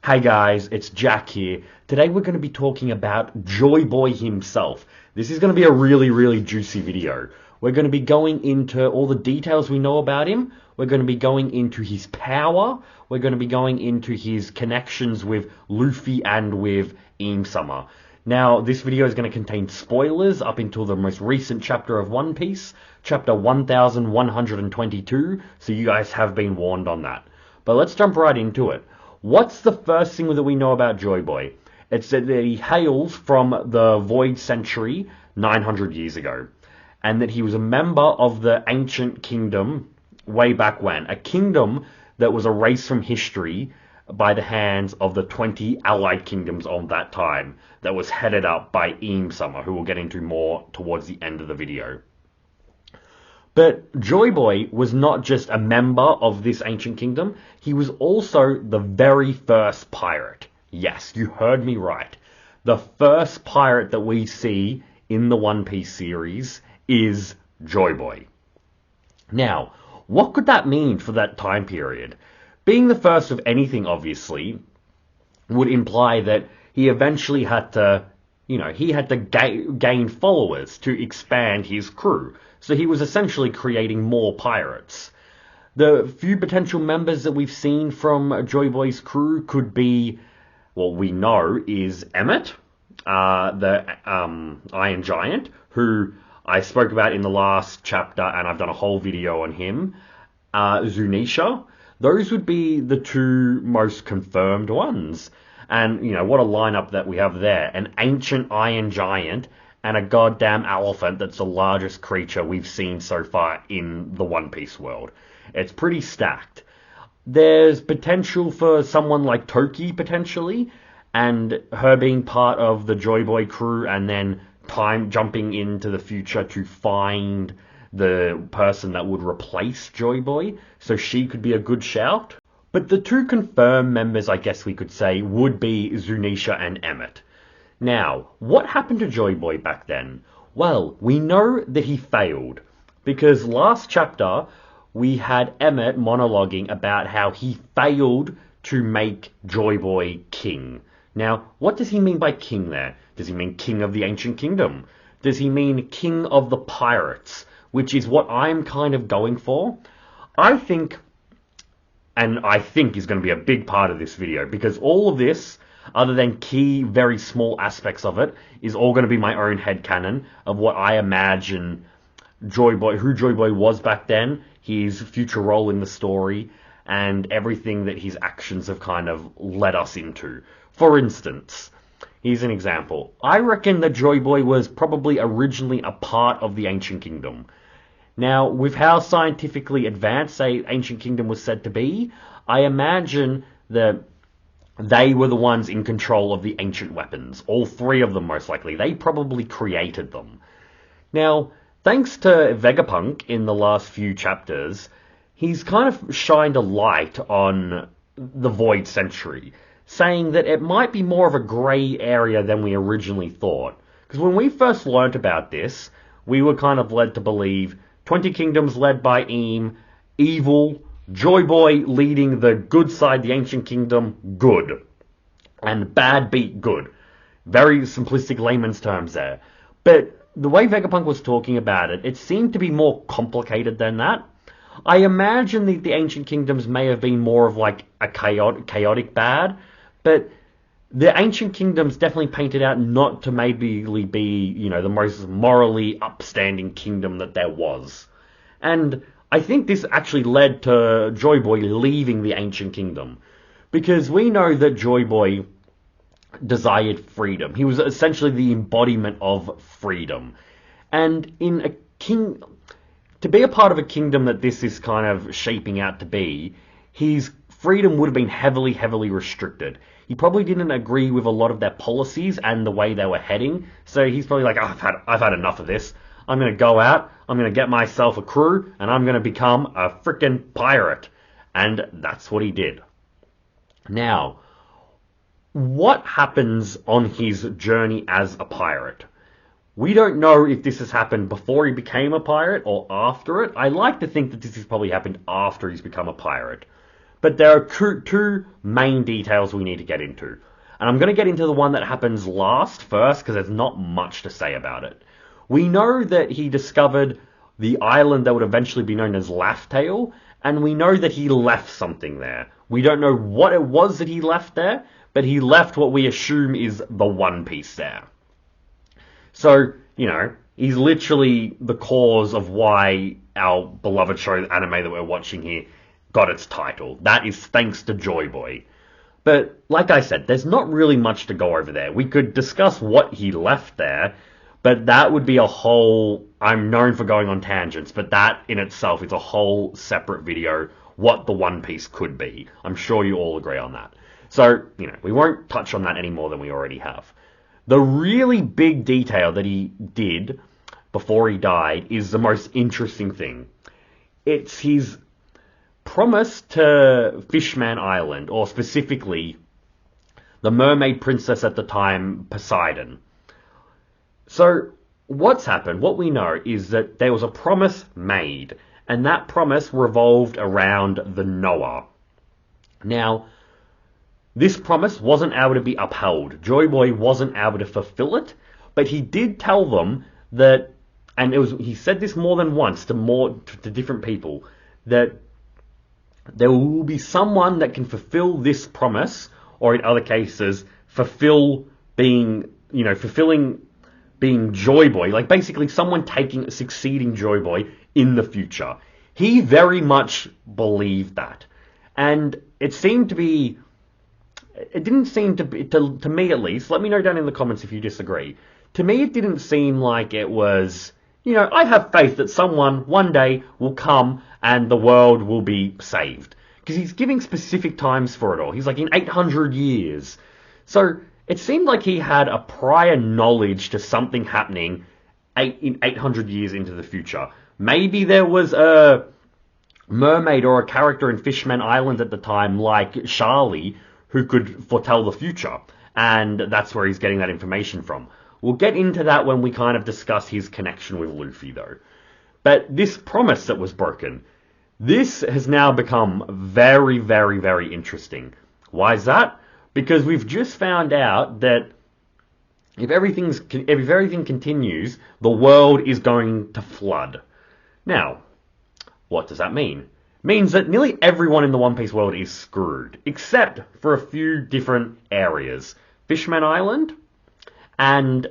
Hey guys, it's Jack here. Today we're going to be talking about Joy Boy himself. This is going to be a really juicy video. We're going to be going into all the details we know about him. We're going to be going into his power. We're going to be going into his connections with Luffy and with Summer. Now, this video is going to contain spoilers up until the most recent chapter of One Piece, chapter 1122, so you guys have been warned on that. But let's jump right into it. What's the first thing that we know about Joy Boy? It's that he hails from the Void Century 900 years ago, and that he was a member of the Ancient Kingdom way back when, a kingdom that was erased from history by the hands of the 20 allied kingdoms of that time, that was headed up by Summer, who we'll get into more towards the end of the video. But Joy Boy was not just a member of this ancient kingdom, he was also the very first pirate. Yes, you heard me right. The first pirate that we see in the One Piece series is Joy Boy. Now, what could that mean for that time period? Being the first of anything, obviously, would imply that he eventually had to, gain followers to expand his crew. So he was essentially creating more pirates. The few potential members that we've seen from Joy Boy's crew could be, what we know is Emmett, the Iron Giant, who I spoke about in the last chapter, and I've done a whole video on him. Zunisha. Those would be the two most confirmed ones. And, what a lineup that we have there. An ancient Iron Giant and a goddamn elephant that's the largest creature we've seen so far in the One Piece world. It's pretty stacked. There's potential for someone like Toki, potentially, and her being part of the Joy Boy crew and then time jumping into the future to find the person that would replace Joy Boy, so she could be a good shout. But the two confirmed members, I guess we could say, would be Zunisha and Emmett. Now, what happened to Joy Boy back then? Well, we know that he failed, because last chapter we had Emmett monologuing about how he failed to make Joy Boy king. Now, what does he mean by king there? Does he mean king of the Ancient Kingdom? Does he mean king of the pirates? Which is what I'm kind of going for. I think is going to be a big part of this video, because all of this, other than key, very small aspects of it, is all going to be my own headcanon of what I imagine Joy Boy, who Joy Boy was back then, his future role in the story, and everything that his actions have kind of led us into. For instance, here's an example. I reckon that Joy Boy was probably originally a part of the Ancient Kingdom. Now, with how scientifically advanced the Ancient Kingdom was said to be, I imagine that they were the ones in control of the ancient weapons. All three of them, most likely. They probably created them. Now, thanks to Vegapunk in the last few chapters, he's kind of shined a light on the Void Century, saying that it might be more of a grey area than we originally thought. Because when we first learnt about this, we were kind of led to believe 20 kingdoms led by evil, Joy Boy leading the good side, the Ancient Kingdom, good. And bad beat good. Very simplistic layman's terms there. But the way Vegapunk was talking about it, it seemed to be more complicated than that. I imagine that the Ancient Kingdoms may have been more of like a chaotic bad, but the Ancient Kingdoms definitely painted out not to maybe be, the most morally upstanding kingdom that there was. And I think this actually led to Joy Boy leaving the Ancient Kingdom. Because we know that Joy Boy desired freedom. He was essentially the embodiment of freedom. And to be a part of a kingdom that this is kind of shaping out to be, his freedom would have been heavily restricted. He probably didn't agree with a lot of their policies and the way they were heading, so he's probably like, I've had enough of this. I'm going to go out, I'm going to get myself a crew, and I'm going to become a frickin' pirate. And that's what he did. Now, what happens on his journey as a pirate? We don't know if this has happened before he became a pirate or after it. I like to think that this has probably happened after he's become a pirate. But there are two main details we need to get into. And I'm going to get into the one that happens last first because there's not much to say about it. We know that he discovered the island that would eventually be known as Laugh-Tale, and we know that he left something there. We don't know what it was that he left there, but he left what we assume is the One Piece there. So, he's literally the cause of why our beloved show, the anime that we're watching here, got its title. That is thanks to Joy Boy. But, like I said, there's not really much to go over there. We could discuss what he left there, but that would be a whole... I'm known for going on tangents, but that in itself is a whole separate video, what the One Piece could be. I'm sure you all agree on that. So, we won't touch on that any more than we already have. The really big detail that he did before he died is the most interesting thing. It's his promise to Fishman Island, or specifically the mermaid princess at the time, Poseidon. So what's happened, what we know is that there was a promise made, and that promise revolved around the Noah. Now, this promise wasn't able to be upheld. Joy Boy wasn't able to fulfill it, but he did tell them that, and he said this more than once to different people, that there will be someone that can fulfill this promise, or in other cases, fulfilling being Joy Boy, like basically someone succeeding Joy Boy in the future. He very much believed that. And it didn't seem to be, to me at least, let me know down in the comments if you disagree. To me, it didn't seem like it was, I have faith that someone one day will come and the world will be saved. Because he's giving specific times for it all. He's like, in 800 years. So it seemed like he had a prior knowledge to something happening in 800 years into the future. Maybe there was a mermaid or a character in Fishman Island at the time, like Charlie, who could foretell the future. And that's where he's getting that information from. We'll get into that when we kind of discuss his connection with Luffy, though. But this promise that was broken, this has now become very, very, very interesting. Why is that? Because we've just found out that if everything continues, the world is going to flood. Now, what does that mean? It means that nearly everyone in the One Piece world is screwed, except for a few different areas. Fishman Island and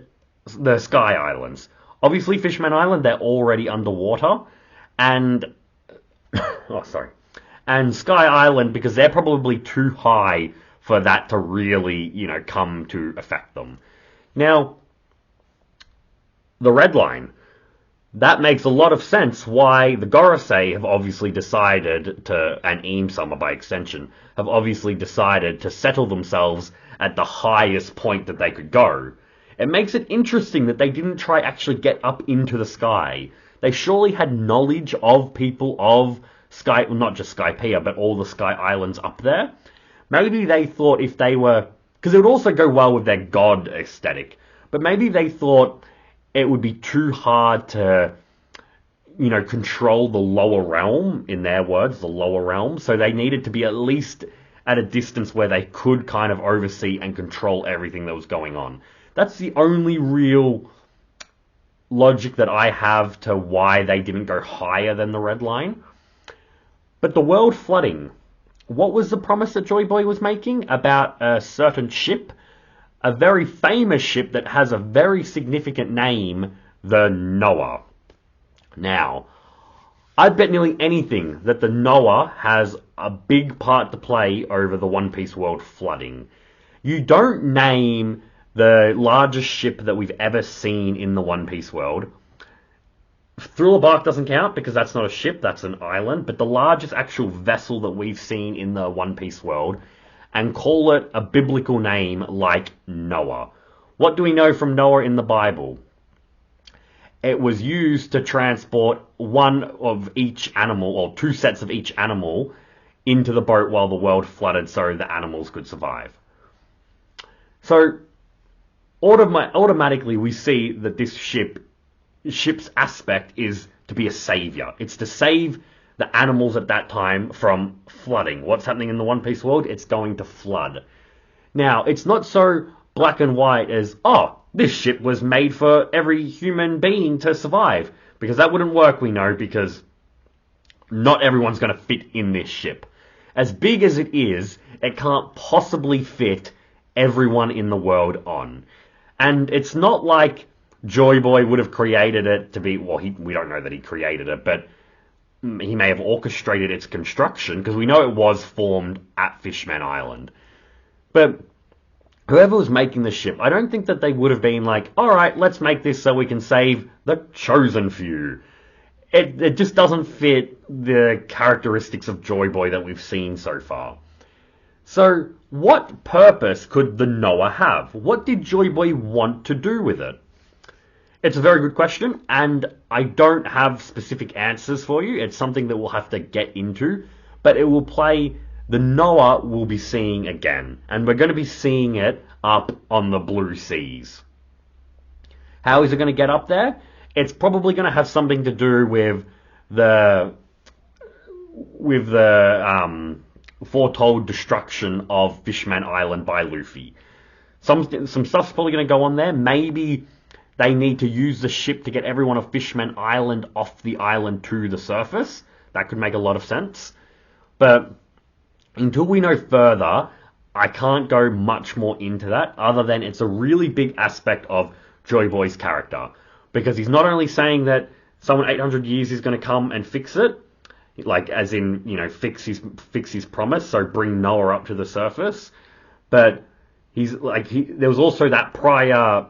the Sky Islands. Obviously, Fishman Island, they're already underwater, and and Sky Island, because they're probably too high for that to really, come to affect them. Now, the Red Line. That makes a lot of sense why the Gorosei have obviously decided to, and Eam Summer by extension, have obviously decided to settle themselves at the highest point that they could go. It makes it interesting that they didn't try actually get up into the sky. They surely had knowledge of people of Sky, well, not just Skypiea, but all the Sky Islands up there. Maybe they thought if they were, because it would also go well with their god aesthetic, but maybe they thought it would be too hard to, control the lower realm, in their words, the lower realm, so they needed to be at least at a distance where they could kind of oversee and control everything that was going on. That's the only real logic that I have to why they didn't go higher than the Red Line. But the world flooding, what was the promise that Joy Boy was making about a certain ship? A very famous ship that has a very significant name, the Noah. Now, I'd bet nearly anything that the Noah has a big part to play over the One Piece world flooding. You don't name the largest ship that we've ever seen in the One Piece world. Thriller Bark doesn't count because that's not a ship, that's an island, but the largest actual vessel that we've seen in the One Piece world, and call it a biblical name like Noah. What do we know from Noah in the Bible? It was used to transport one of each animal, or two sets of each animal, into the boat while the world flooded so the animals could survive. So, automatically we see that this ship's aspect is to be a savior. It's to save the animals at that time from flooding. What's happening in the One Piece world? It's going to flood. Now, it's not so black and white as, oh, this ship was made for every human being to survive. Because that wouldn't work, we know, because not everyone's going to fit in this ship. As big as it is, it can't possibly fit everyone in the world on. And it's not like Joy Boy would have created it to be, well, we don't know that he created it, but he may have orchestrated its construction, because we know it was formed at Fishman Island. But whoever was making the ship, I don't think that they would have been like, alright, let's make this so we can save the chosen few. It just doesn't fit the characteristics of Joy Boy that we've seen so far. So, what purpose could the Noah have? What did Joy Boy want to do with it? It's a very good question, and I don't have specific answers for you. It's something that we'll have to get into, but it will play, the Noah we'll be seeing again, and we're going to be seeing it up on the blue seas. How is it going to get up there? It's probably going to have something to do with the foretold destruction of Fishman Island by Luffy. Some stuff's probably going to go on there. Maybe they need to use the ship to get everyone of Fishman Island off the island to the surface. That could make a lot of sense. But until we know further, I can't go much more into that, other than it's a really big aspect of Joy Boy's character. Because he's not only saying that someone 800 years is going to come and fix it, like as in, fix his promise, so bring Noah up to the surface, but there was also that prior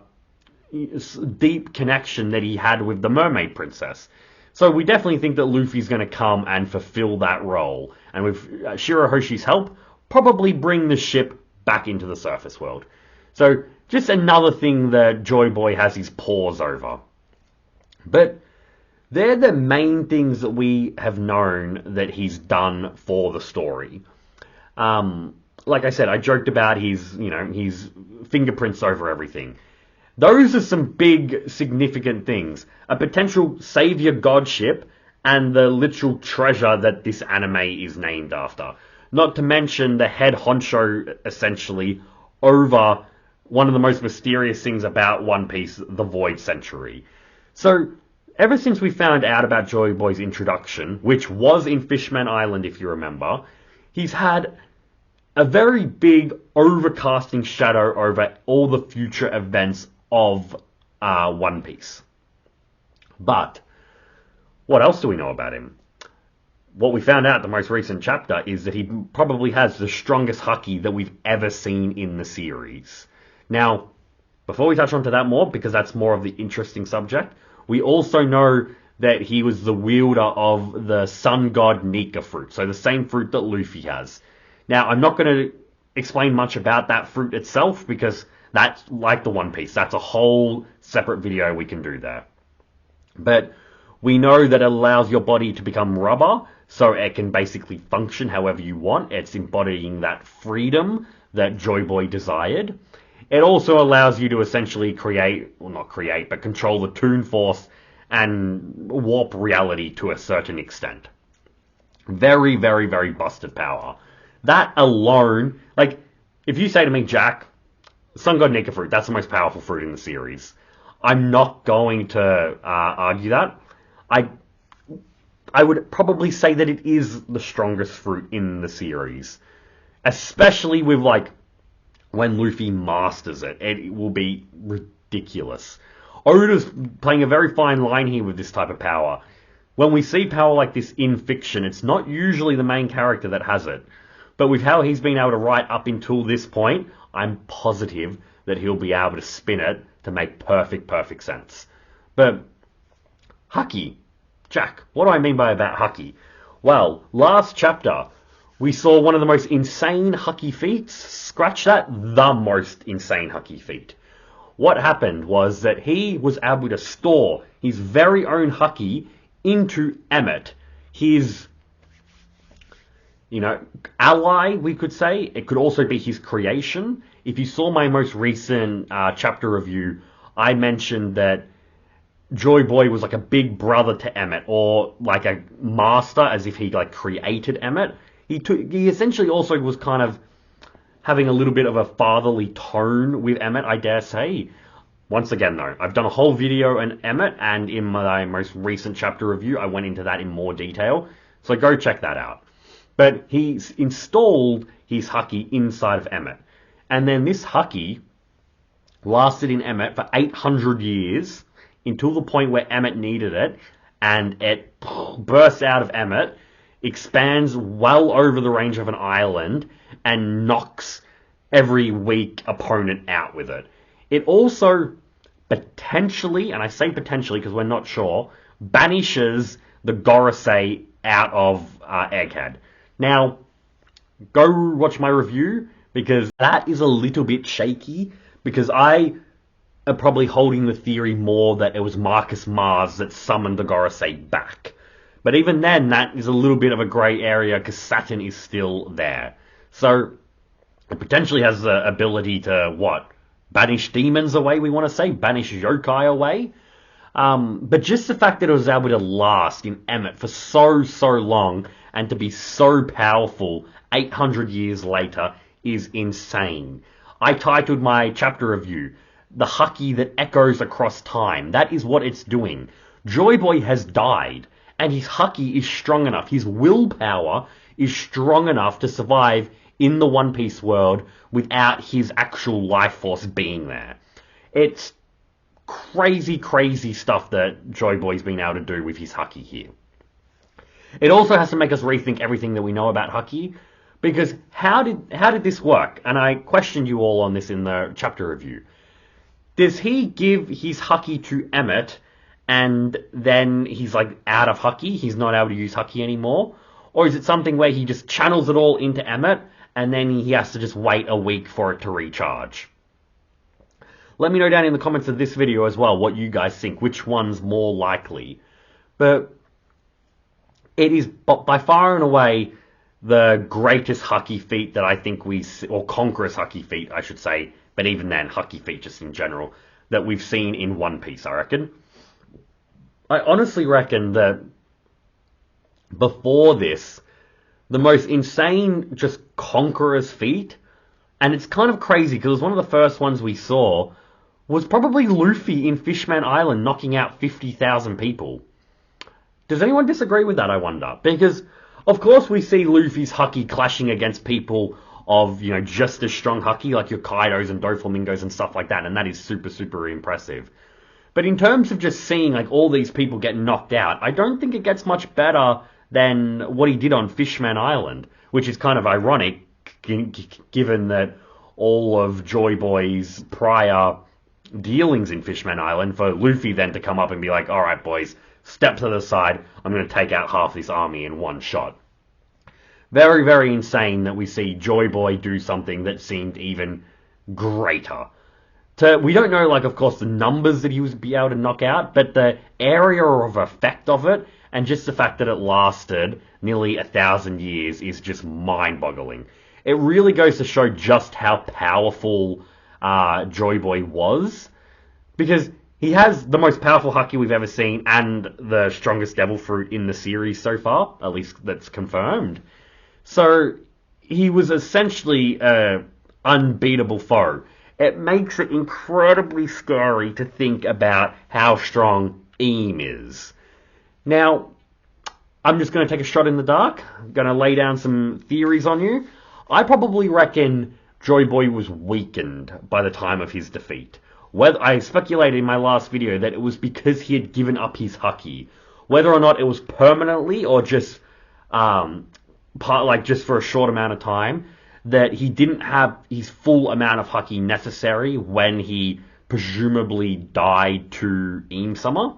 deep connection that he had with the Mermaid Princess. So we definitely think that Luffy's going to come and fulfill that role, and with Shirahoshi's help, probably bring the ship back into the surface world. So just another thing that Joy Boy has his paws over. But they're the main things that we have known that he's done for the story. Like I said, I joked about his fingerprints over everything. Those are some big, significant things. A potential savior godship and the literal treasure that this anime is named after. Not to mention the head honcho, essentially, over one of the most mysterious things about One Piece, the Void Century. So, ever since we found out about Joy Boy's introduction, which was in Fishman Island, if you remember, he's had a very big overcasting shadow over all the future events of One Piece. But, what else do we know about him? What we found out the most recent chapter is that he probably has the strongest haki that we've ever seen in the series. Now, before we touch on to that more, because that's more of the interesting subject, we also know that he was the wielder of the Sun God Nika fruit, so the same fruit that Luffy has. Now, I'm not going to explain much about that fruit itself, because that's like the One Piece. That's a whole separate video we can do there. But we know that it allows your body to become rubber, so it can basically function however you want. It's embodying that freedom that Joy Boy desired. It also allows you to essentially control the Toon Force and warp reality to a certain extent. Very, very, very busted power. That alone, if you say to me, Jack, Sun God Nika fruit, that's the most powerful fruit in the series, I'm not going to argue that. I would probably say that it is the strongest fruit in the series. Especially with, when Luffy masters it. It will be ridiculous. Oda's playing a very fine line here with this type of power. When we see power like this in fiction, it's not usually the main character that has it. But with how he's been able to write up until this point, I'm positive that he'll be able to spin it to make perfect sense. But, haki. Jack, what do I mean by about haki? Well, last chapter, we saw one of the most insane haki feats. Scratch that, the most insane haki feat. What happened was that he was able to store his very own haki into Emmet, his, ally, we could say. It could also be his creation. If you saw my most recent chapter review, I mentioned that Joy Boy was like a big brother to Emmett, or like a master, as if he like created Emmett. He essentially also was kind of having a little bit of a fatherly tone with Emmett, I dare say. Once again, though, I've done a whole video on Emmett, and in my most recent chapter review, I went into that in more detail. So go check that out. But he's installed his Haki inside of Emmett. And then this Haki lasted in Emmett for 800 years until the point where Emmett needed it, and it bursts out of Emmett, expands well over the range of an island, and knocks every weak opponent out with it. It also potentially, and I say potentially because we're not sure, banishes the Gorosei out of Egghead. Now, go watch my review because that is a little bit shaky, because I am probably holding the theory more that it was Marcus Mars that summoned the Gorosei back. But even then, that is a little bit of a grey area because Saturn is still there. So, it potentially has the ability to, what? Banish demons away, we want to say? Banish yokai away? But just the fact that it was able to last in Emmett for so long and to be so powerful 800 years later is insane. I titled my chapter review, The Haki That Echoes Across Time. That is what it's doing. Joy Boy has died, and his Haki is strong enough, his willpower is strong enough to survive in the One Piece world without his actual life force being there. It's crazy stuff that Joy Boy's been able to do with his Haki here. It also has to make us rethink everything that we know about Haki, because how did this work? And I questioned you all on this in the chapter review. Does he give his Haki to Emmett, and then he's like out of Haki, he's not able to use Haki anymore? Or is it something where he just channels it all into Emmett, and then he has to just wait a week for it to recharge? Let me know down in the comments of this video as well what you guys think, which one's more likely. But it is by far and away the greatest Haki feat that I think we see, or Conqueror's Haki feat, I should say, but even then, Haki feat just in general, that we've seen in One Piece, I reckon. I honestly reckon that before this, the most insane just Conqueror's feat, and it's kind of crazy because it was one of the first ones we saw, was probably Luffy in Fishman Island knocking out 50,000 people. Does anyone disagree with that, I wonder? Because, of course, we see Luffy's Haki clashing against people of, you know, just as strong Haki, like your Kaidos and Doflamingos and stuff like that, and that is super impressive. But in terms of just seeing, like, all these people get knocked out, I don't think it gets much better than what he did on Fishman Island, which is kind of ironic, given that all of Joy Boy's prior dealings in Fishman Island, for Luffy then to come up and be like, alright boys, step to the side, I'm going to take out half this army in one shot. Very insane that we see Joy Boy do something that seemed even greater. We don't know, like, of course, the numbers that he was be able to knock out, but the area of effect of it, and just the fact that it lasted nearly 1,000 years is just mind-boggling. It really goes to show just how powerful Joy Boy was, because he has the most powerful Haki we've ever seen and the strongest Devil Fruit in the series so far, at least that's confirmed. So he was essentially an unbeatable foe. It makes it incredibly scary to think about how strong Eam is. Now, I'm just going to take a shot in the dark. I'm going to lay down some theories on you. I probably reckon Joy Boy was weakened by the time of his defeat. I speculated in my last video that it was because he had given up his Haki. Whether or not it was permanently or just just for a short amount of time, that he didn't have his full amount of Haki necessary when he presumably died to Eam Summer.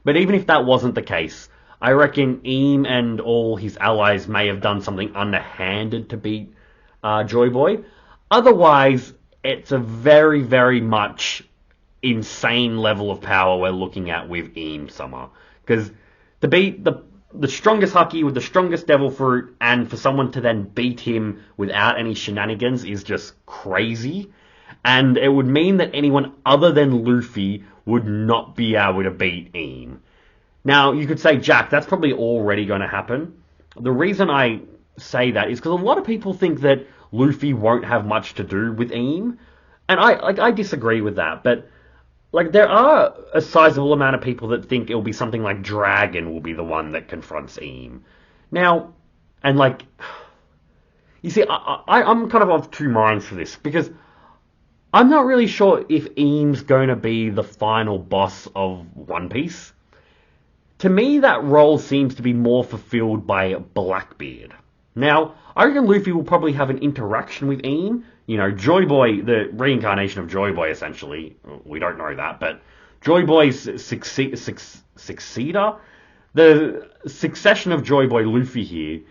But even if that wasn't the case, I reckon Eam and all his allies may have done something underhanded to beat Joy Boy. Otherwise, it's a very much insane level of power we're looking at with Eam Summer. Because to beat the strongest Haki with the strongest Devil Fruit, and for someone to then beat him without any shenanigans, is just crazy. And it would mean that anyone other than Luffy would not be able to beat Eam. Now, you could say, Jack, that's probably already going to happen. The reason I say that is because a lot of people think that Luffy won't have much to do with Eam. And I disagree with that, but like there are a sizable amount of people that think it'll be something like Dragon will be the one that confronts Eam. Now, and like, you see, I'm kind of of two minds for this because I'm not really sure if Eam's going to be the final boss of One Piece. To me, that role seems to be more fulfilled by Blackbeard. Now, I reckon Luffy will probably have an interaction with Eam. You know, Joy Boy, the reincarnation of Joy Boy, essentially. We don't know that, but Joy Boy's successor, the succession of Joy Boy Luffy here,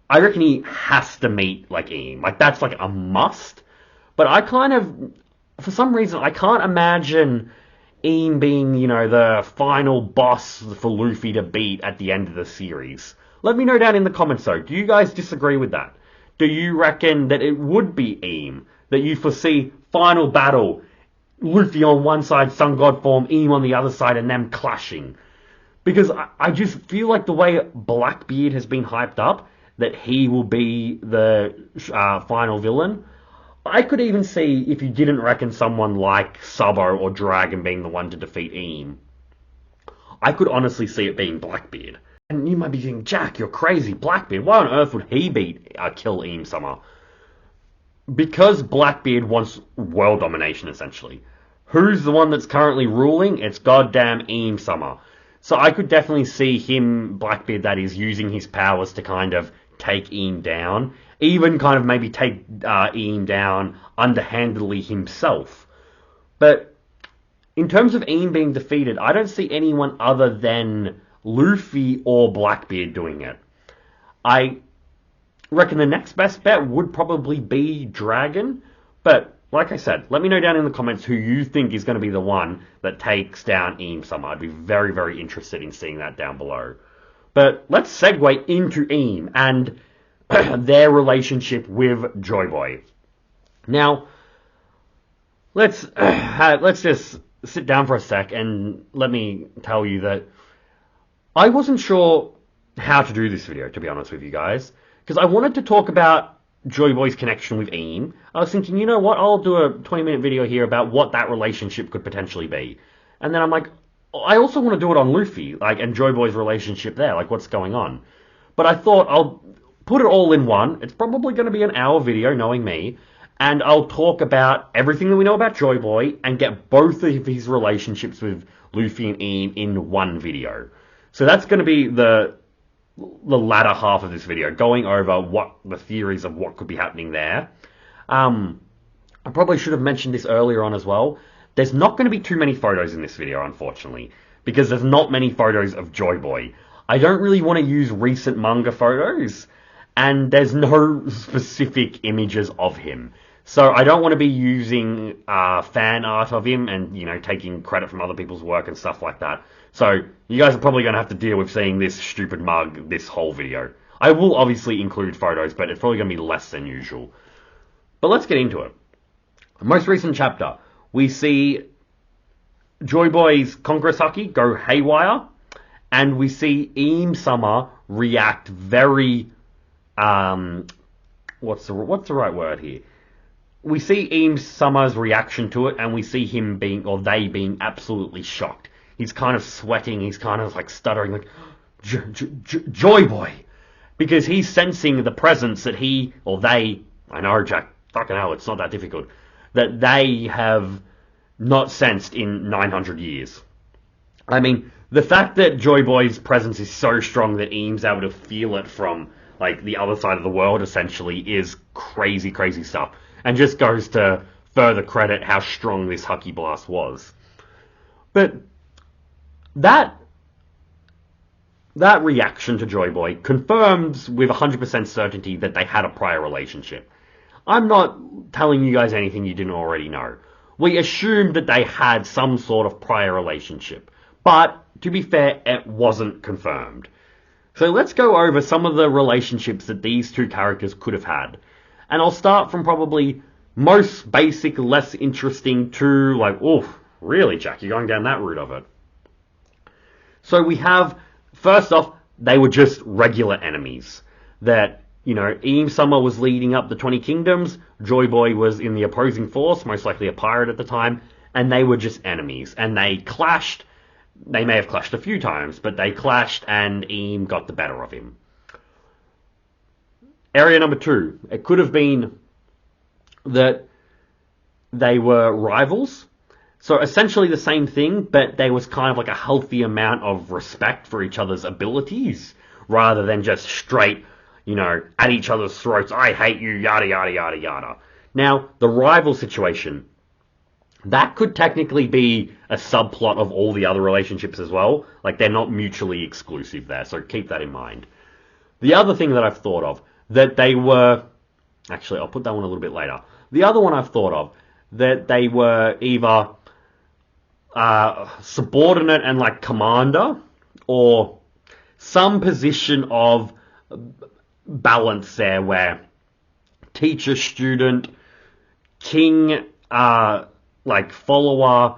I reckon he has to meet like Eam. Like that's like a must. But I kind of, for some reason, I can't imagine Eam being, you know, the final boss for Luffy to beat at the end of the series. Let me know down in the comments though. Do you guys disagree with that? Do you reckon that it would be Eam? That you foresee final battle, Luffy on one side, Sun God form, Eam on the other side, and them clashing? Because I just feel like the way Blackbeard has been hyped up, that he will be the final villain. I could even see if you didn't reckon someone like Sabo or Dragon being the one to defeat Eam. I could honestly see it being Blackbeard. And you might be thinking, Jack, you're crazy. Blackbeard, why on earth would he kill Eam Summer? Because Blackbeard wants world domination, essentially. Who's the one that's currently ruling? It's goddamn Eam Summer. So I could definitely see him, Blackbeard that is, using his powers to kind of take Eam down. Even kind of maybe take Eam down underhandedly himself. But in terms of Eam being defeated, I don't see anyone other than Luffy or Blackbeard doing it. I reckon the next best bet would probably be Dragon. But like I said, let me know down in the comments who you think is going to be the one that takes down Eam Summer. I'd be very, very interested in seeing that down below. But let's segue into Eam and their relationship with Joy Boy. Now, let's just sit down for a sec and let me tell you that I wasn't sure how to do this video, to be honest with you guys, because I wanted to talk about Joy Boy's connection with Eam. I was thinking, you know what, I'll do a 20-minute video here about what that relationship could potentially be. And then I'm like, I also want to do it on Luffy, like, and Joy Boy's relationship there, like, what's going on. But I thought I'll put it all in one. It's probably going to be an hour video, knowing me, and I'll talk about everything that we know about Joy Boy and get both of his relationships with Luffy and Eam in one video. So that's going to be the latter half of this video, going over what the theories of what could be happening there. I probably should have mentioned this earlier on as well. There's not going to be too many photos in this video, unfortunately, because there's not many photos of Joy Boy. I don't really want to use recent manga photos, and there's no specific images of him. So I don't want to be using fan art of him and, you know, taking credit from other people's work and stuff like that. So you guys are probably going to have to deal with seeing this stupid mug this whole video. I will obviously include photos, but it's probably going to be less than usual. But let's get into it. Most recent chapter, we see Joy Boy's Conqueror's Haki go haywire, and we see Eam Summer react very, what's the right word here? We see Eam Summer's reaction to it, and we see him being, or they being absolutely shocked. He's kind of sweating, he's kind of like stuttering, like, Joy Boy! Because he's sensing the presence that he, or they, I know, Jack, fucking hell, it's not that difficult, that they have not sensed in 900 years. I mean, the fact that Joy Boy's presence is so strong that Eam's able to feel it from, like, the other side of the world, essentially, is crazy, crazy stuff. And just goes to further credit how strong this Haki Blast was. But that reaction to Joy Boy confirms with 100% certainty that they had a prior relationship. I'm not telling you guys anything you didn't already know. We assumed that they had some sort of prior relationship. But, to be fair, it wasn't confirmed. So let's go over some of the relationships that these two characters could have had. And I'll start from probably most basic, less interesting to, like, oh, really, Jack, you're going down that route of it. So we have, first off, they were just regular enemies. That, Eam Summer was leading up the 20 Kingdoms, Joy Boy was in the opposing force, most likely a pirate at the time, and they were just enemies. And they clashed. They may have clashed a few times, but they clashed and Eam got the better of him. Area number 2. It could have been that they were rivals. So essentially the same thing, but there was kind of like a healthy amount of respect for each other's abilities, rather than just straight, at each other's throats, I hate you, yada, yada, yada, yada. Now, the rival situation, that could technically be a subplot of all the other relationships as well. Like, they're not mutually exclusive there, so keep that in mind. The other thing that I've thought of, that they were... Actually, I'll put that one a little bit later. The other one I've thought of, that they were either subordinate and, like, commander, or some position of balance there where teacher, student, king, like follower,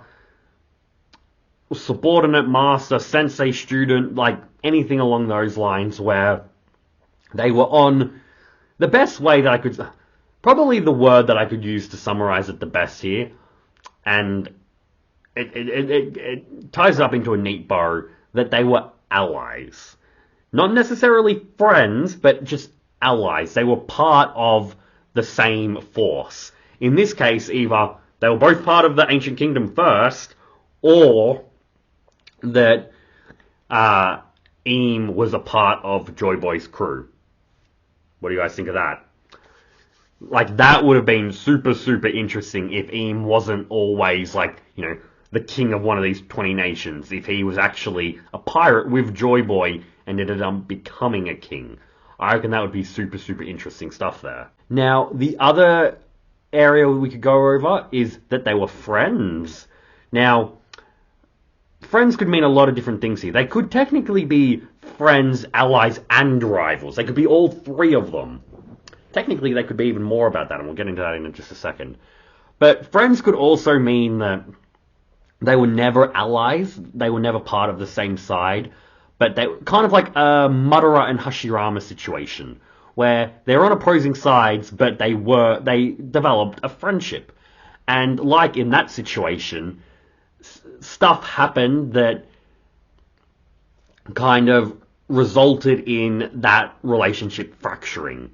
subordinate, master, sensei, student, like anything along those lines, where they were on the best way that I could, probably the word that I could use to summarize it the best here, and it ties up into a neat bow, that they were allies. Not necessarily friends, but just allies. They were part of the same force. In this case, either they were both part of the Ancient Kingdom first, or that Eam was a part of Joy Boy's crew. What do you guys think of that? Like, that would have been super, super interesting if Eam wasn't always, like, the king of one of these 20 nations. If he was actually a pirate with Joy Boy and ended up becoming a king. I reckon that would be super, super interesting stuff there. Now, the other area we could go over is that they were friends. Now, friends could mean a lot of different things here. They could technically be friends, allies, and rivals. They could be all three of them. Technically, they could be even more about that, and we'll get into that in just a second. But friends could also mean that they were never allies. They were never part of the same side. But they kind of like a Madara and Hashirama situation, where they're on opposing sides, but they developed a friendship. And like in that situation, stuff happened that kind of resulted in that relationship fracturing.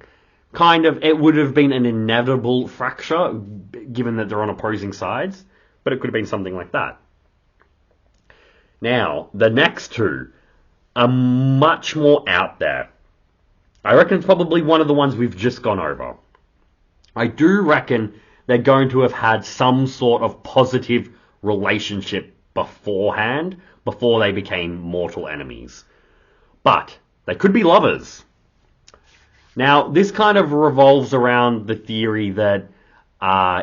Kind of, it would have been an inevitable fracture, given that they're on opposing sides, but it could have been something like that. Now, the next two are much more out there. I reckon it's probably one of the ones we've just gone over. I do reckon they're going to have had some sort of positive relationship beforehand, before they became mortal enemies. But they could be lovers. Now, this kind of revolves around the theory that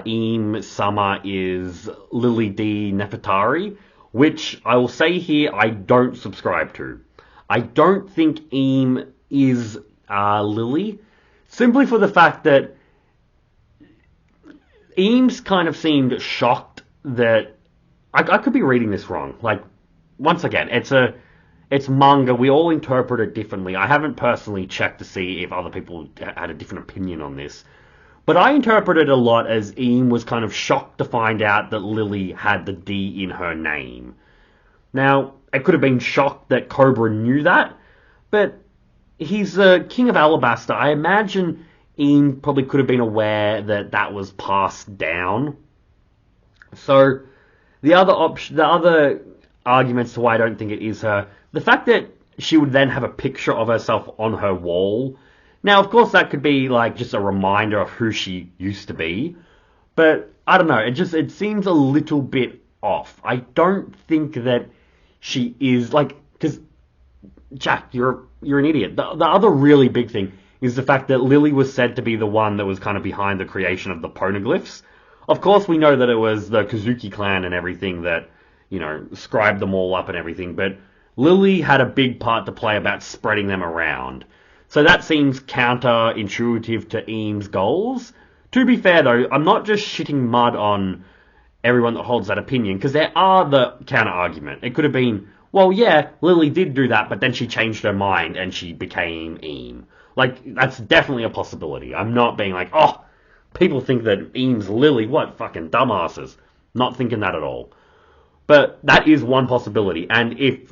Eam Summer is Lily D. Nefertari, which I will say here I don't subscribe to. I don't think Eam is Lily, simply for the fact that Eames kind of seemed shocked that... I could be reading this wrong. Like, once again, it's manga. We all interpret it differently. I haven't personally checked to see if other people had a different opinion on this. But I interpret it a lot as Eam was kind of shocked to find out that Lily had the D in her name. Now, it could have been shocked that Cobra knew that, but he's the king of Alabasta. I imagine Eam probably could have been aware that that was passed down. So, the other arguments to why I don't think it is her, the fact that she would then have a picture of herself on her wall. Now, of course, that could be like just a reminder of who she used to be, but I don't know. It seems a little bit off. I don't think that she is like, because Jack, you're an idiot. The other really big thing is the fact that Lily was said to be the one that was kind of behind the creation of the poneglyphs. Of course, we know that it was the Kazuki clan and everything that, scribed them all up and everything, but Lily had a big part to play about spreading them around. So that seems counterintuitive to Eam's goals, To be fair though, I'm not just shitting mud on everyone that holds that opinion, because there are the counter argument. It could have been, well, yeah, Lily did do that, but then she changed her mind and she became Eam. Like, that's definitely a possibility. I'm not being like, oh, people think that Eam's Lily. What fucking dumbasses. Not thinking that at all. But that is one possibility. And if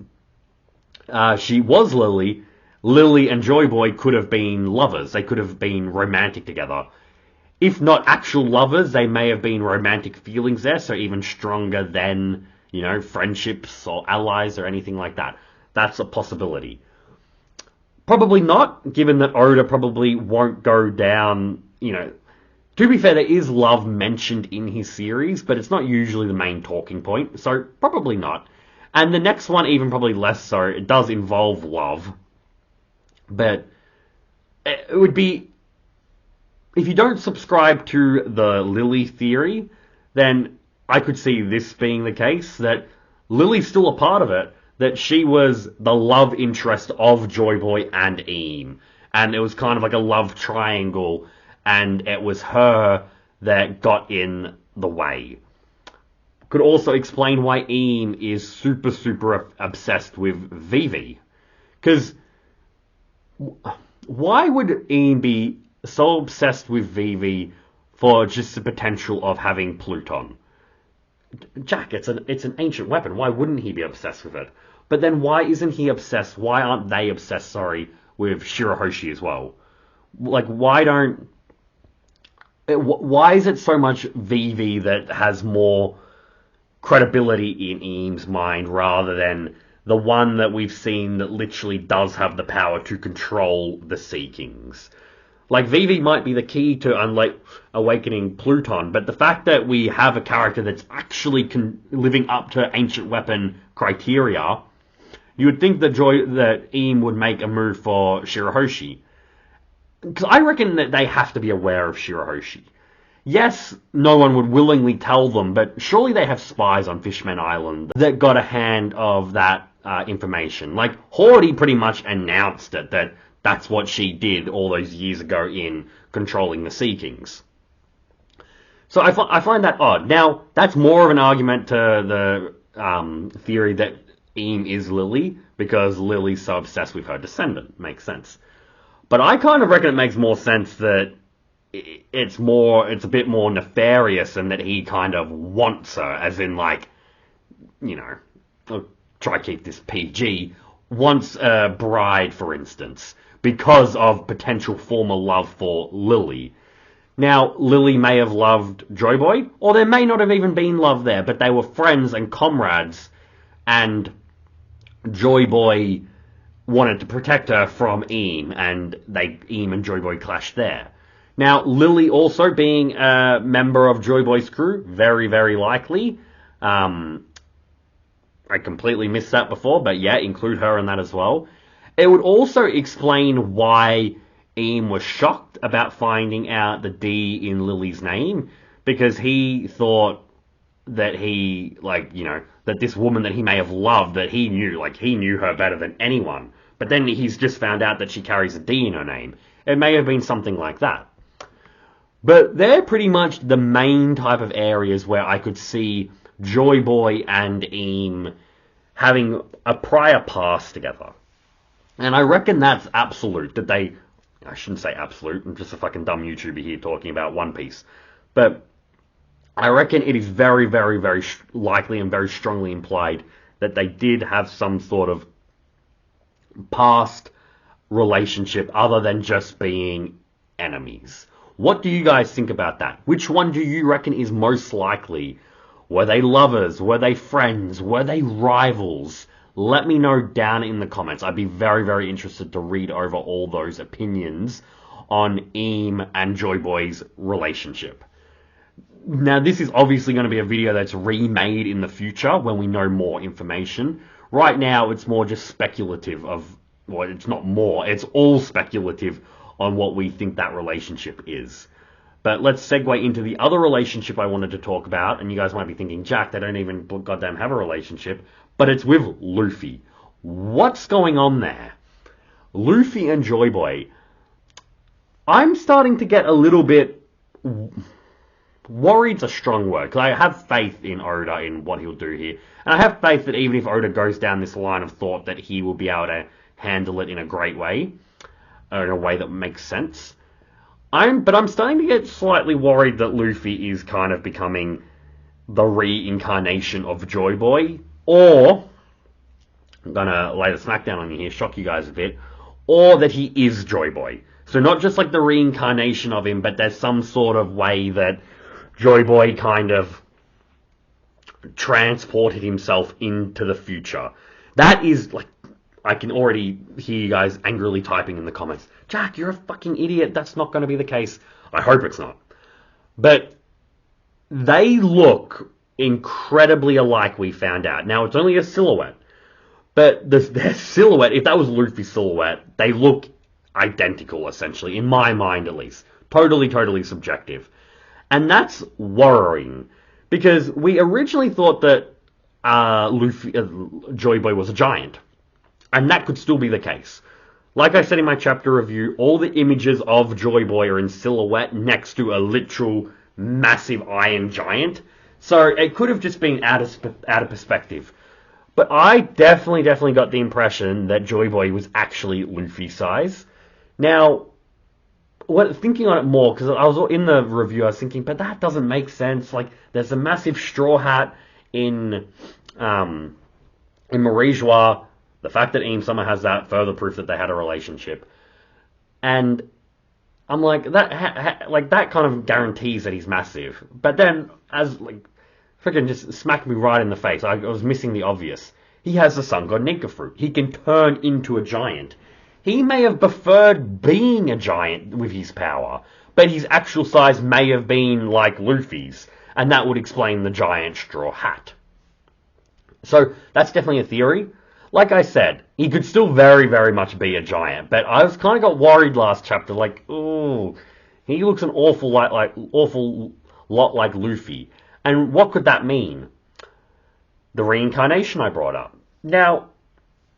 she was Lily, Lily and Joy Boy could have been lovers. They could have been romantic together. If not actual lovers, they may have been romantic feelings there, so even stronger than, friendships or allies or anything like that. That's a possibility. Probably not, given that Oda probably won't go down, To be fair, there is love mentioned in his series, but it's not usually the main talking point, so probably not. And the next one, even probably less so, it does involve love. But it would be... If you don't subscribe to the Lily theory, then I could see this being the case, that Lily's still a part of it, that she was the love interest of Joy Boy and Eam. And it was kind of like a love triangle, and it was her that got in the way. Could also explain why Eam is super, super obsessed with Vivi. Because why would Eam be so obsessed with Vivi for just the potential of having Pluton? Jack, it's an ancient weapon. Why wouldn't he be obsessed with it? But then why isn't he obsessed? Why aren't they obsessed, with Shirahoshi as well? Like, why is it so much Vivi that has more credibility in Eam's mind rather than the one that we've seen that literally does have the power to control the Sea Kings? Like, Vivi might be the key to awakening Pluton, but the fact that we have a character that's actually living up to ancient weapon criteria, you would think that Eam would make a move for Shirahoshi. Because I reckon that they have to be aware of Shirahoshi. Yes, no one would willingly tell them, but surely they have spies on Fishman Island that got a hand of that information. Like, Hordy pretty much announced it, that that's what she did all those years ago in controlling the Sea Kings. So I find that odd. Now, that's more of an argument to the theory that Eam is Lily, because Lily's so obsessed with her descendant. Makes sense. But I kind of reckon it makes more sense that it's a bit more nefarious, and that he kind of wants her, as in, like, I'll try to keep this PG, wants a bride, for instance, because of potential former love for Lily. Now, Lily may have loved Joy Boy, or there may not have even been love there, but they were friends and comrades, and Joy Boy wanted to protect her from Eam, and Eam and Joy Boy clashed there. Now, Lily also being a member of Joy Boy's crew, very, very likely. I completely missed that before, but yeah, include her in that as well. It would also explain why Eam was shocked about finding out the D in Lily's name, because he thought that that this woman that he may have loved, that he knew her better than anyone. But then he's just found out that she carries a D in her name. It may have been something like that. But they're pretty much the main type of areas where I could see Joy Boy and Eam having a prior past together. And I reckon that's absolute, I shouldn't say absolute, I'm just a fucking dumb YouTuber here talking about One Piece. But I reckon it is very, very, very likely and very strongly implied that they did have some sort of past relationship other than just being enemies. What do you guys think about that? Which one do you reckon is most likely? Were they lovers? Were they friends? Were they rivals? Let me know down in the comments. I'd be very, very interested to read over all those opinions on Eam and Joy Boy's relationship. Now, this is obviously going to be a video that's remade in the future when we know more information. Right now, it's more just speculative it's not more, it's all speculative on what we think that relationship is. But let's segue into the other relationship I wanted to talk about, and you guys might be thinking, Jack, they don't even goddamn have a relationship, but it's with Luffy. What's going on there? Luffy and Joy Boy. I'm starting to get a little bit worried's a strong word, because I have faith in Oda in what he'll do here. And I have faith that even if Oda goes down this line of thought, that he will be able to handle it in a great way, or in a way that makes sense. But I'm starting to get slightly worried that Luffy is kind of becoming the reincarnation of Joy Boy, or I'm gonna lay the smackdown on you here, shock you guys a bit, or that he is Joy Boy. So not just like the reincarnation of him, but there's some sort of way that Joy Boy kind of transported himself into the future. That is like, I can already hear you guys angrily typing in the comments, Jack, you're a fucking idiot, that's not going to be the case. I hope it's not. But they look incredibly alike, we found out. Now, it's only a silhouette. But their silhouette, if that was Luffy's silhouette, they look identical, essentially, in my mind at least. Totally, totally subjective. And that's worrying, because we originally thought that Joy Boy was a giant. And that could still be the case. Like I said in my chapter review, all the images of Joy Boy are in silhouette next to a literal massive iron giant. So it could have just been out of perspective. But I definitely got the impression that Joy Boy was actually Luffy size. Now, thinking on it more, because I was in the review, I was thinking, but that doesn't make sense. Like, there's a massive straw hat in Marie Joie. The fact that Eam Summer has that, further proof that they had a relationship. And I'm like, that kind of guarantees that he's massive. But then, as like, freaking just smacked me right in the face. I was missing the obvious. He has the Sun God Nika fruit. He can turn into a giant. He may have preferred being a giant with his power, but his actual size may have been like Luffy's, and that would explain the giant straw hat. So that's definitely a theory. Like I said, he could still very much be a giant, but I was kind of got worried last chapter, like, ooh, he looks an awful lot like Luffy. And what could that mean? The reincarnation I brought up. Now,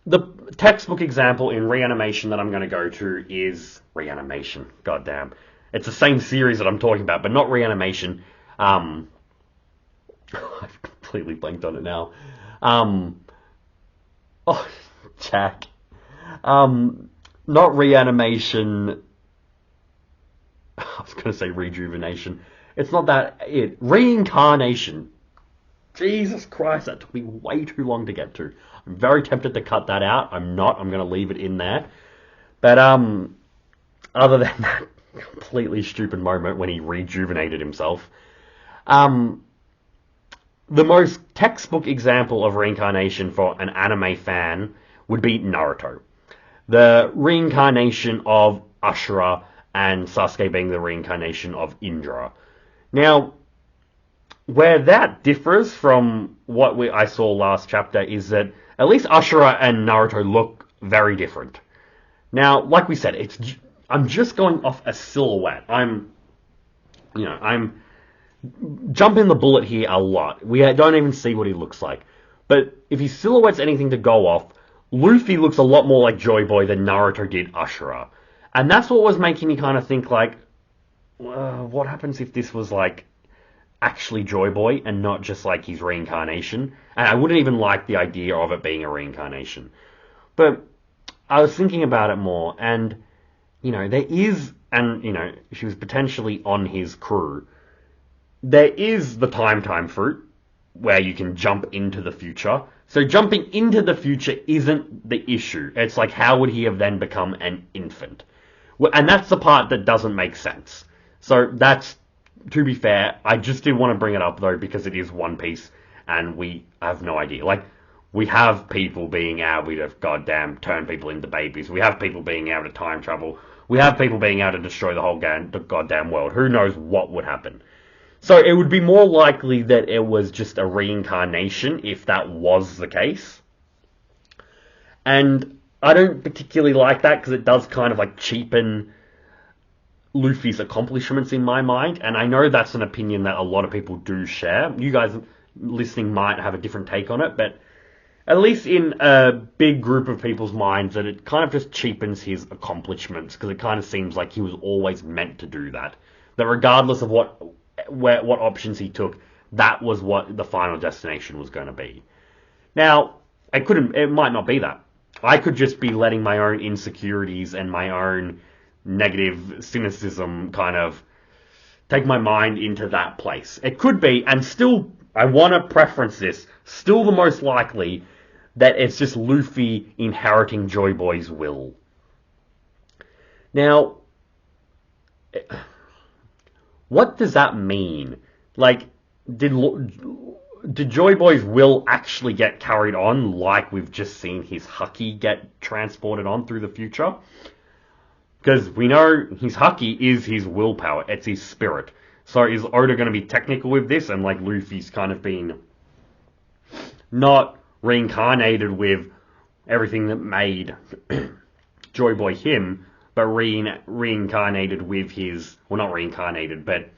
the textbook example in reanimation that I'm going to go to is reanimation. Goddamn. It's the same series that I'm talking about, but not reanimation. I've completely blanked on it now. Jack. Not reanimation. I was going to say rejuvenation. It's not that it. Reincarnation. Jesus Christ, that took me way too long to get to. I'm very tempted to cut that out. I'm not. I'm going to leave it in there. But other than that completely stupid moment when he rejuvenated himself, the most textbook example of reincarnation for an anime fan would be Naruto. The reincarnation of Ashura and Sasuke being the reincarnation of Indra. Now, where that differs from what I saw last chapter is that at least Ashura and Naruto look very different. Now, like we said, I'm just going off a silhouette. I'm jumping the bullet here a lot. We don't even see what he looks like. But if his silhouette's anything to go off, Luffy looks a lot more like Joy Boy than Naruto did Ashura. And that's what was making me kind of think, like, what happens if this was, like, actually Joy Boy and not just, like, his reincarnation? And I wouldn't even like the idea of it being a reincarnation. But I was thinking about it more, and, there is, and, she was potentially on his crew. There is the time fruit, where you can jump into the future. So jumping into the future isn't the issue. It's like, how would he have then become an infant? And that's the part that doesn't make sense. So that's, to be fair, I just did want to bring it up, though, because it is One Piece, and we have no idea. Like, we have people being able to goddamn turn people into babies. We have people being able to time travel. We have people being able to destroy the goddamn world. Who knows what would happen? So it would be more likely that it was just a reincarnation if that was the case. And I don't particularly like that because it does kind of like cheapen Luffy's accomplishments in my mind. And I know that's an opinion that a lot of people do share. You guys listening might have a different take on it, but at least in a big group of people's minds, that it kind of just cheapens his accomplishments because it kind of seems like he was always meant to do that. That regardless of what options he took, that was what the final destination was going to be. Now, it might not be that. I could just be letting my own insecurities and my own negative cynicism kind of take my mind into that place. It could be, and still, I want to preference this, still the most likely that it's just Luffy inheriting Joy Boy's will. Now, what does that mean? Like, did Joy Boy's will actually get carried on like we've just seen his Haki get transported on through the future? Because we know his Haki is his willpower, it's his spirit. So is Oda going to be technical with this and like Luffy's kind of been not reincarnated with everything that made Joy Boy him, but reincarnated with his, well, not reincarnated, but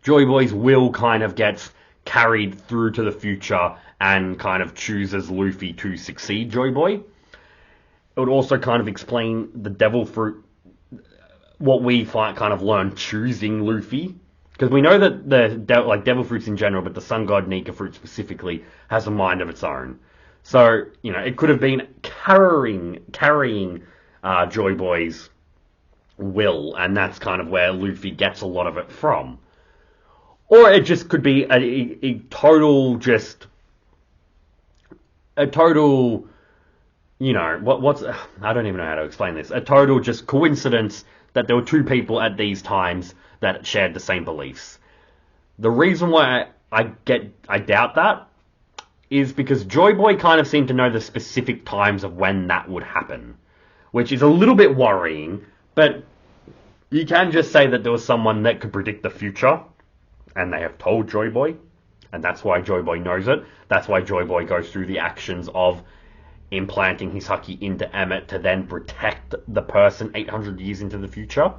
Joy Boy's will kind of gets carried through to the future and kind of chooses Luffy to succeed Joy Boy. It would also kind of explain the devil fruit, what we kind of learn choosing Luffy. Because we know that the devil fruits in general, but the sun god Nika fruit specifically has a mind of its own. So, you know, it could have been carrying Joy Boy's will, and that's kind of where Luffy gets a lot of it from. Or it just could be a total, you know, I don't even know how to explain this. A total just coincidence that there were two people at these times that shared the same beliefs. The reason why I doubt that is because Joy Boy kind of seemed to know the specific times of when that would happen, which is a little bit worrying, but you can just say that there was someone that could predict the future, and they have told Joy Boy, and that's why Joy Boy knows it. That's why Joy Boy goes through the actions of implanting his Haki into Emmett to then protect the person 800 years into the future,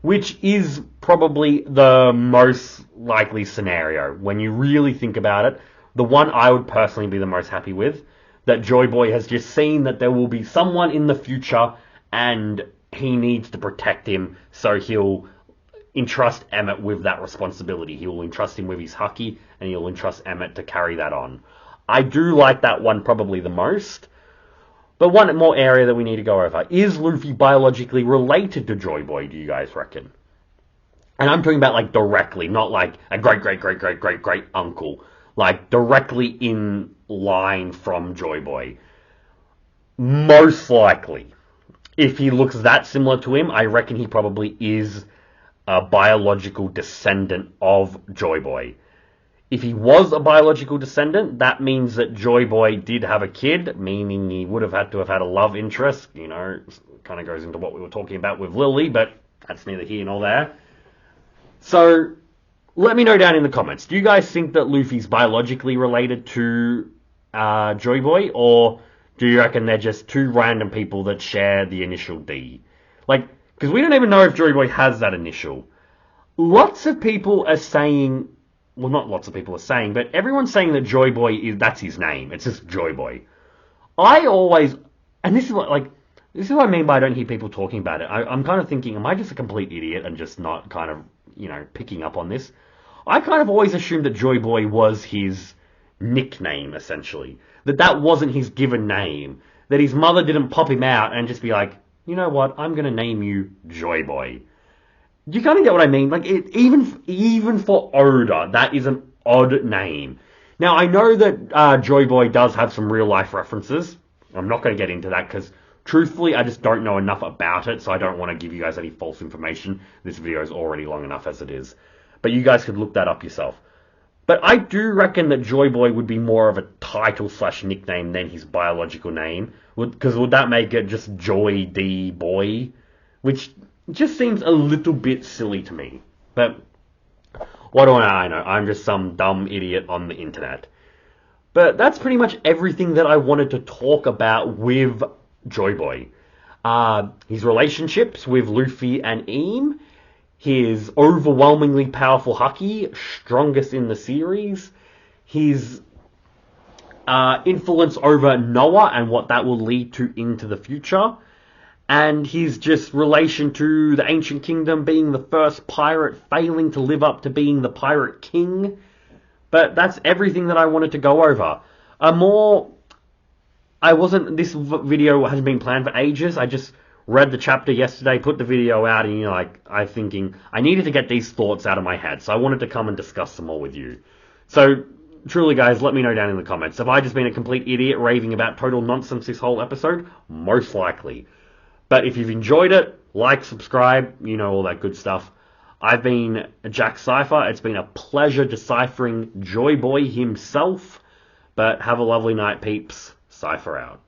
which is probably the most likely scenario. When you really think about it, the one I would personally be the most happy with, that Joy Boy has just seen that there will be someone in the future and he needs to protect him, so he'll entrust Emmett with that responsibility. He will entrust him with his Haki, and he'll entrust Emmett to carry that on. I do like that one probably the most. But one more area that we need to go over. Is Luffy biologically related to Joy Boy, do you guys reckon? And I'm talking about like directly, not like a great uncle. Like directly in line from Joy Boy. Most likely. If he looks that similar to him, I reckon he probably is a biological descendant of Joy Boy. If he was a biological descendant, that means that Joy Boy did have a kid, meaning he would have had to have had a love interest. You know, kind of goes into what we were talking about with Lily, but that's neither here nor there. So, let me know down in the comments. Do you guys think that Luffy's biologically related to Joy Boy, or do you reckon they're just two random people that share the initial D? Like, because we don't even know if Joy Boy has that initial. Lots of people are saying, well, not lots of people are saying, but everyone's saying that Joy Boy that's his name. It's just Joy Boy. I always, and this is what I mean by I don't hear people talking about it. I'm kind of thinking, am I just a complete idiot and just not kind of, you know, picking up on this? I kind of always assumed that Joy Boy was his nickname, essentially. That wasn't his given name. That his mother didn't pop him out and just be like, you know what, I'm going to name you Joy Boy. Do you kind of get what I mean? Like, even for Oda, that is an odd name. Now, I know that Joy Boy does have some real-life references. I'm not going to get into that because, truthfully, I just don't know enough about it, so I don't want to give you guys any false information. This video is already long enough as it is. But you guys could look that up yourself. But I do reckon that Joy Boy would be more of a title/nickname than his biological name. Because would that make it just Joy D Boy? Which just seems a little bit silly to me. But what do I know? I'm just some dumb idiot on the internet. But that's pretty much everything that I wanted to talk about with Joy Boy. His relationships with Luffy and Eam. His overwhelmingly powerful Haki, strongest in the series. His influence over Noah and what that will lead to into the future. and his just relation to the ancient kingdom, being the first pirate, failing to live up to being the pirate king. But that's everything that I wanted to go over. A more I wasn't. This video hasn't been planned for ages. I just read the chapter yesterday, put the video out, and like I thinking I needed to get these thoughts out of my head, so I wanted to come and discuss some more with you. So truly, guys, let me know down in the comments. Have I just been a complete idiot raving about total nonsense this whole episode? Most likely. But if you've enjoyed it, like, subscribe, all that good stuff. I've been Jack Cypher. It's been a pleasure deciphering Joy Boy himself. But have a lovely night, peeps. Cypher out.